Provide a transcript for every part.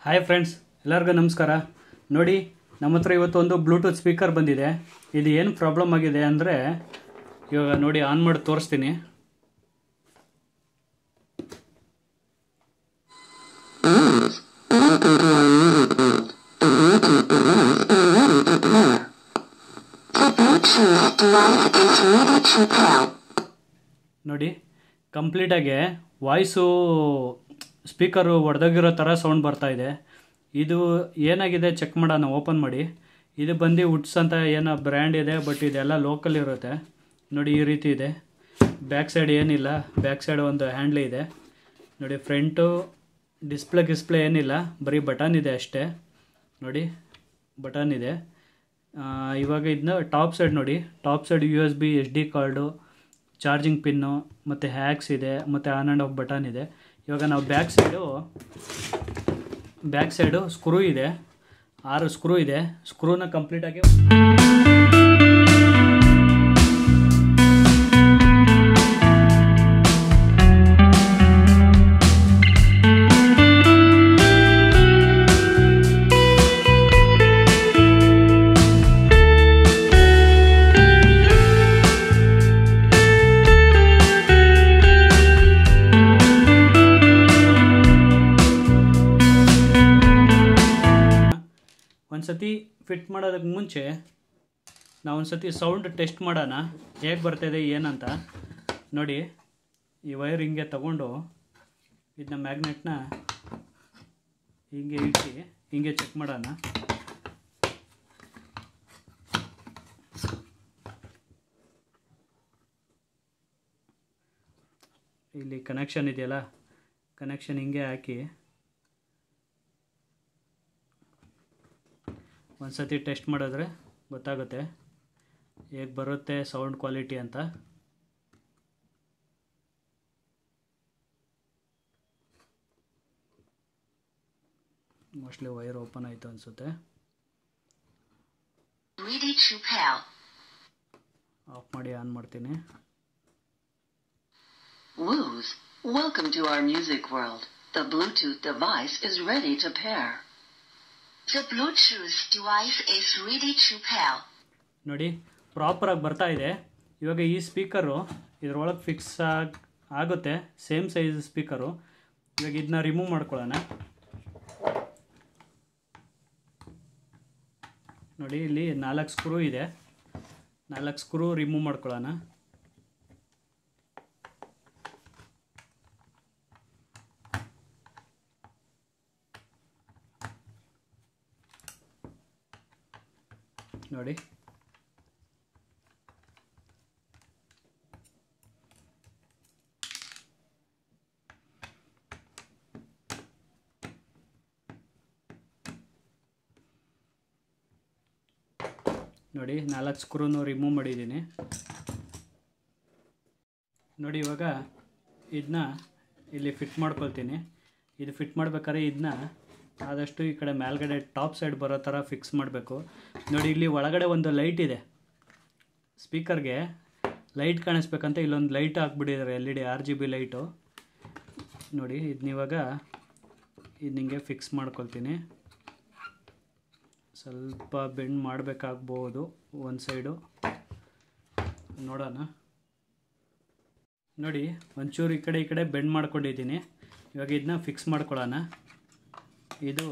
Hi friends, ಎಲ್ಲರಿಗೂ ನಮಸ್ಕಾರ. ನೋಡಿ, ನಮ್ಮ ಹತ್ರ ಇವತ್ತು ಒಂದು ಬ್ಲೂಟೂತ್ ಸ್ಪೀಕರ್ ಬಂದಿದೆ. ಇದು ಏನು ಪ್ರಾಬ್ಲಮ್ ಆಗಿದೆ ಅಂದರೆ, ಇವಾಗ ನೋಡಿ ಆನ್ ಮಾಡಿ ತೋರಿಸ್ತೀನಿ. ನೋಡಿ, ಕಂಪ್ಲೀಟಾಗಿ ವಾಯ್ಸು ಸ್ಪೀಕರು ಒಡೆದೋಗಿರೋ ಥರ ಸೌಂಡ್ ಬರ್ತಾ ಇದೆ. ಇದು ಏನಾಗಿದೆ ಚೆಕ್ ಮಾಡೋಣ. ಓಪನ್ ಮಾಡಿ. ಇದು ಬಂದು ವುಡ್ಸ್ ಅಂತ ಏನೋ ಬ್ರ್ಯಾಂಡ್ ಇದೆ, ಬಟ್ ಇದೆಲ್ಲ ಲೋಕಲ್ ಇರುತ್ತೆ. ನೋಡಿ, ಈ ರೀತಿ ಇದೆ. ಬ್ಯಾಕ್ ಸೈಡ್ ಏನಿಲ್ಲ, ಬ್ಯಾಕ್ ಸೈಡ್ ಒಂದು ಹ್ಯಾಂಡ್ಲ್ ಇದೆ. ನೋಡಿ, ಫ್ರಂಟು ಡಿಸ್ಪ್ಲೇ ಏನಿಲ್ಲ, ಬರೀ ಬಟನ್ ಇದೆ ಅಷ್ಟೇ. ನೋಡಿ, ಬಟನ್ ಇದೆ. ಇವಾಗ ಇದನ್ನ ಟಾಪ್ ಸೈಡ್ ನೋಡಿ, top side USB SD card, charging pin ಮತ್ತು ಹ್ಯಾಕ್ಸ್ ಇದೆ, ಮತ್ತು ಆನ್ ಆ್ಯಂಡ್ ಆಫ್ ಬಟನ್ ಇದೆ. ಇವಾಗ ನಾವು ಬ್ಯಾಕ್ ಸೈಡು ಸ್ಕ್ರೂ ಇದೆ, 6 ಸ್ಕ್ರೂ ಇದೆ. ಸ್ಕ್ರೂನ ಕಂಪ್ಲೀಟಾಗಿ ಒಂದ್ಸತಿ ಫಿಟ್ ಮಾಡೋದಕ್ಕೆ ಮುಂಚೆ ನಾವು ಒಂದ್ಸತಿ ಸೌಂಡ್ ಟೆಸ್ಟ್ ಮಾಡೋಣ, ಹೇಗೆ ಬರ್ತಾಯಿದೆ ಏನಂತ. ನೋಡಿ, ಈ ವೈರ್ ಹಿಂಗೆ ತಗೊಂಡು ಇದನ್ನ ಮ್ಯಾಗ್ನೆಟ್ನ ಹಿಂಗೆ ಇಟ್ಟು ಹಿಂಗೆ ಚೆಕ್ ಮಾಡೋಣ. ಇಲ್ಲಿ ಕನೆಕ್ಷನ್ ಇದೆಯಲ್ಲ, ಕನೆಕ್ಷನ್ ಹಿಂಗೆ ಹಾಕಿ ಒಂದು ಸತಿ ಟೆಸ್ಟ್ ಮಾಡಿದ್ರೆ ಗೊತ್ತಾಗುತ್ತೆ ಹೇಗೆ ಬರುತ್ತೆ ಸೌಂಡ್ ಕ್ವಾಲಿಟಿ ಅಂತ. ಮೋಸ್ಟ್ಲಿ ವೈರ್ ಓಪನ್ ಆಯಿತು ಅನಿಸುತ್ತೆ. ಆಫ್ ಮಾಡಿ ಆನ್ ಮಾಡ್ತೀನಿ. Welcome to our music world. The Bluetooth device is ready to pair. The Bluetooth device is ready to pair. ನೋಡಿ, ಪ್ರಾಪರಾಗಿ ಬರ್ತಾ ಇದೆ. ಇವಾಗ ಈ ಸ್ಪೀಕರು ಇದರೊಳಗೆ ಫಿಕ್ಸ್ ಆಗುತ್ತೆ, ಸೇಮ್ ಸೈಜ್ ಸ್ಪೀಕರು. ಇವಾಗ ಇದನ್ನ ರಿಮೂವ್ ಮಾಡ್ಕೊಳ್ಳೋಣ. ನೋಡಿ, ಇಲ್ಲಿ 4 ಸ್ಕ್ರೂ ಇದೆ, 4 ಸ್ಕ್ರೂ ರಿಮೂವ್ ಮಾಡ್ಕೊಳ್ಳೋಣ. ನೋಡಿ, ನೋಡಿ 4 ಸ್ಕ್ರೂನು ರಿಮೂವ್ ಮಾಡಿದ್ದೀನಿ. ನೋಡಿ, ಇವಾಗ ಇದನ್ನ ಇಲ್ಲಿ ಫಿಟ್ ಮಾಡ್ಕೊಳ್ತೀನಿ. ಇದು ಫಿಟ್ ಮಾಡ್ಬೇಕಾದ್ರೆ ಇದನ್ನ ಆದಷ್ಟು ಈ ಕಡೆ ಮೇಲ್ಗಡೆ ಟಾಪ್ ಸೈಡ್ ಬರೋ ಥರ ಫಿಕ್ಸ್ ಮಾಡಬೇಕು. ನೋಡಿ, ಇಲ್ಲಿ ಒಳಗಡೆ ಒಂದು ಲೈಟ್ ಇದೆ. ಸ್ಪೀಕರ್ಗೆ ಲೈಟ್ ಕಾಣಿಸ್ಬೇಕಂತ ಇಲ್ಲೊಂದು ಲೈಟ್ ಹಾಕ್ಬಿಟ್ಟಿದ್ದಾರೆ, LED RGB ಲೈಟು. ನೋಡಿ, ಇದನ್ನಿವಾಗ ಹಿಂಗೆ ಫಿಕ್ಸ್ ಮಾಡ್ಕೊಳ್ತೀನಿ. ಸ್ವಲ್ಪ ಬೆಂಡ್ ಮಾಡಬೇಕಾಗ್ಬೋದು ಒಂದು ಸೈಡು, ನೋಡೋಣ. ನೋಡಿ, ಒಂಚೂರು ಈ ಕಡೆ ಬೆಂಡ್ ಮಾಡ್ಕೊಂಡಿದ್ದೀನಿ. ಇವಾಗ ಇದನ್ನ ಫಿಕ್ಸ್ ಮಾಡ್ಕೊಳ್ಳೋಣ. ಇದು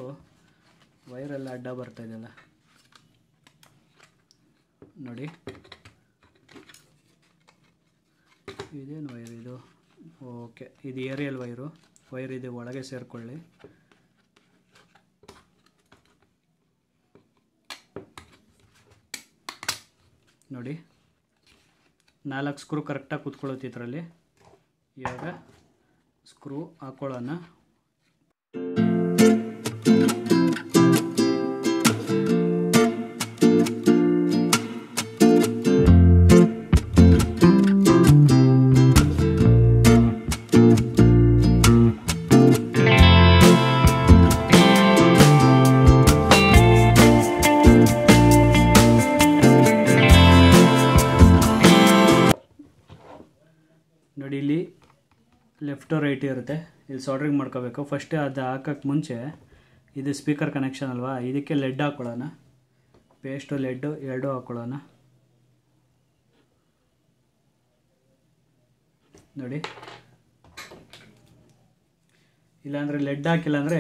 ವೈರೆಲ್ಲ ಅಡ್ಡ ಬರ್ತಾ ಇದೆಯಲ್ಲ, ನೋಡಿ ಇದೇನು ವೈರ್ ಇದು? ಓಕೆ, ಇದು ಏರಿಯಲ್ ವೈರ್ ಇದು ಒಳಗೆ ಸೇರಿಕೊಳ್ಳಿ. ನೋಡಿ, 4 ಸ್ಕ್ರೂ ಕರೆಕ್ಟಾಗಿ ಕೂತ್ಕೊಳ್ಳುತ್ತೆ ಇದರಲ್ಲಿ. ಇವಾಗ ಸ್ಕ್ರೂ ಹಾಕ್ಕೊಳ್ಳೋಣ. ನೋಡಿ, ಇಲ್ಲಿ ಲೆಫ್ಟ್ ರೈಟ್ ಇರುತ್ತೆ, ಇಲ್ಲಿ ಸಾಲ್ಡ್ರಿಂಗ್ ಮಾಡ್ಕೋಬೇಕು. ಫಸ್ಟ್ ಅದು ಹಾಕೋಕ್ಕೆ ಮುಂಚೆ ಇದು ಸ್ಪೀಕರ್ ಕನೆಕ್ಷನ್ ಅಲ್ವಾ, ಇದಕ್ಕೆ ಲೆಡ್ ಹಾಕ್ಕೊಳ್ಳೋಣ. ಪೇಸ್ಟು ಲೆಡ್ಡು ಎರಡೂ ಹಾಕ್ಕೊಳ್ಳೋಣ. ನೋಡಿ, ಇಲ್ಲಾಂದರೆ ಲೆಡ್ ಹಾಕಿಲ್ಲ ಅಂದರೆ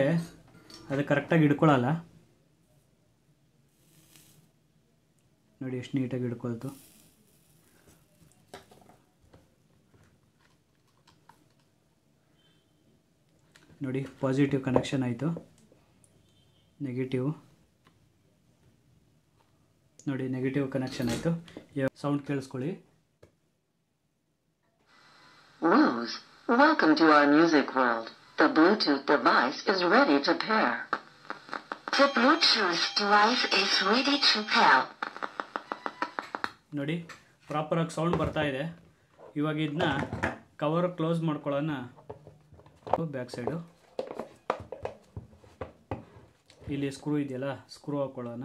ಅದು ಕರೆಕ್ಟಾಗಿ ಹಿಡ್ಕೊಳ್ಳಲ್ಲ. ನೋಡಿ ಎಷ್ಟು ನೀಟಾಗಿ ಹಿಡ್ಕೊಳ್ತು. ನೋಡಿ, ಪಾಸಿಟಿವ್ ಕನೆಕ್ಷನ್ ಆಯಿತು, ನೆಗೆಟಿವ್ ನೋಡಿ, ನೆಗೆಟಿವ್ ಕನೆಕ್ಷನ್ ಆಯಿತು. ಸೌಂಡ್ ಕೇಳಿಸ್ಕೊಳ್ಳಿ. Rose, welcome to our music world. The Bluetooth device is ready to pair. The Bluetooth device is ready to pair. ನೋಡಿ, ಪ್ರಾಪರಾಗಿ ಸೌಂಡ್ ಬರ್ತಾ ಇದೆ. ಇವಾಗ ಇದನ್ನ ಕವರ್ ಕ್ಲೋಸ್ ಮಾಡ್ಕೊಳ್ಳೋಣ. ಬ್ಯಾಕ್ ಸೈಡು ಇಲ್ಲಿ ಸ್ಕ್ರೂ ಇದೆಯಲ್ಲ, ಸ್ಕ್ರೂ ಹಾಕ್ಕೊಳ್ಳೋಣ.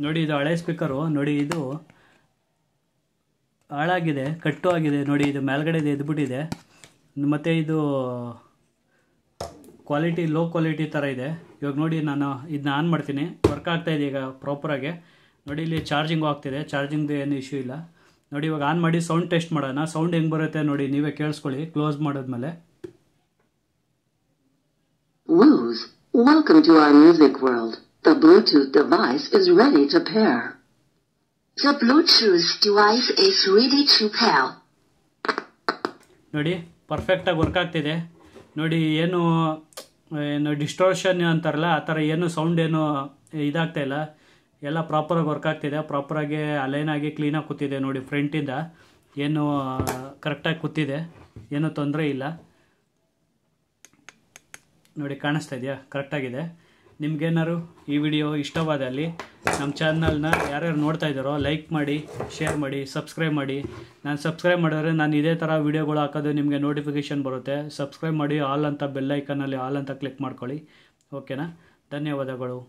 ನೋಡಿ, ಇದು ಹಳೆ ಸ್ಪೀಕರು. ನೋಡಿ, ಇದು ಹಾಳಾಗಿದೆ, ಕಟ್ಟು ಆಗಿದೆ. ನೋಡಿ, ಇದು ಮೇಲ್ಗಡೆ ಎದ್ಬಿಟ್ಟಿದೆ. ಮತ್ತು ಇದು ಕ್ವಾಲಿಟಿ ಲೋ ಕ್ವಾಲಿಟಿ ಥರ ಇದೆ. ಇವಾಗ ನೋಡಿ, ನಾನು ಇದನ್ನ ಆನ್ ಮಾಡ್ತೀನಿ. ವರ್ಕ್ ಆಗ್ತಾಯಿದೆ ಈಗ ಪ್ರಾಪರಾಗಿ. ನೋಡಿ, ಇಲ್ಲಿ ಚಾರ್ಜಿಂಗು ಆಗ್ತಿದೆ. ಚಾರ್ಜಿಂಗ್ದು ಏನು ಇಶ್ಯೂ ಇಲ್ಲ. ನೋಡಿ, ಇವಾಗ ಆನ್ ಮಾಡಿ ಸೌಂಡ್ ಟೆಸ್ಟ್ ಮಾಡೋಣ. ಸೌಂಡ್ ಹೆಂಗೆ ಬರುತ್ತೆ ನೋಡಿ, ನೀವೇ ಕೇಳಿಸ್ಕೊಳ್ಳಿ ಕ್ಲೋಸ್ ಮಾಡಿದ್ಮೇಲೆ. Rose, welcome to our music world. The Bluetooth device is ready to pair. The Bluetooth device is ready to pair. ನೋಡಿ, ಪರ್ಫೆಕ್ಟಾಗಿ ವರ್ಕ್ ಆಗ್ತಿದೆ. ನೋಡಿ, ಏನು ಡಿಸ್ಟೋರ್ಷನ್ ಅಂತಾರಲ್ಲ ಆ ಥರ ಏನು ಸೌಂಡ್ ಏನು ಇದಾಗ್ತಾಯಿಲ್ಲ. ಎಲ್ಲ ಪ್ರಾಪರಾಗಿ ವರ್ಕ್ ಆಗ್ತಿದೆ. ಪ್ರಾಪರಾಗಿ ಅಲೈನಾಗಿ ಕ್ಲೀನಾಗಿ ಕೂತಿದೆ. ನೋಡಿ, ಫ್ರಂಟಿಂದ ಏನು ಕರೆಕ್ಟಾಗಿ ಕೂತಿದೆ, ಏನೂ ತೊಂದರೆ ಇಲ್ಲ. ನೋಡಿ, ಕಾಣಿಸ್ತಾ ಇದೆಯಾ, ಕರೆಕ್ಟಾಗಿದೆ. ನಿಮ್ಗೇನಾದ್ರು ಈ ವಿಡಿಯೋ ಇಷ್ಟವಾದಲ್ಲಿ ನಮ್ಮ ಚಾನಲ್ನ ಯಾರ್ಯಾರು ನೋಡ್ತಾ ಇದ್ದಾರೋ ಲೈಕ್ ಮಾಡಿ, ಶೇರ್ ಮಾಡಿ, ಸಬ್ಸ್ಕ್ರೈಬ್ ಮಾಡಿ. ನಾನು ಸಬ್ಸ್ಕ್ರೈಬ್ ಮಾಡಿದ್ರೆ ನಾನು ಇದೇ ಥರ ವೀಡಿಯೋಗಳು ಹಾಕೋದು ನಿಮಗೆ ನೋಟಿಫಿಕೇಷನ್ ಬರುತ್ತೆ. ಸಬ್ಸ್ಕ್ರೈಬ್ ಮಾಡಿ, ಆಲ್ ಅಂತ ಬೆಲ್ ಐಕನಲ್ಲಿ ಆಲ್ ಅಂತ ಕ್ಲಿಕ್ ಮಾಡ್ಕೊಳ್ಳಿ. ಓಕೆನಾ? ಧನ್ಯವಾದಗಳು.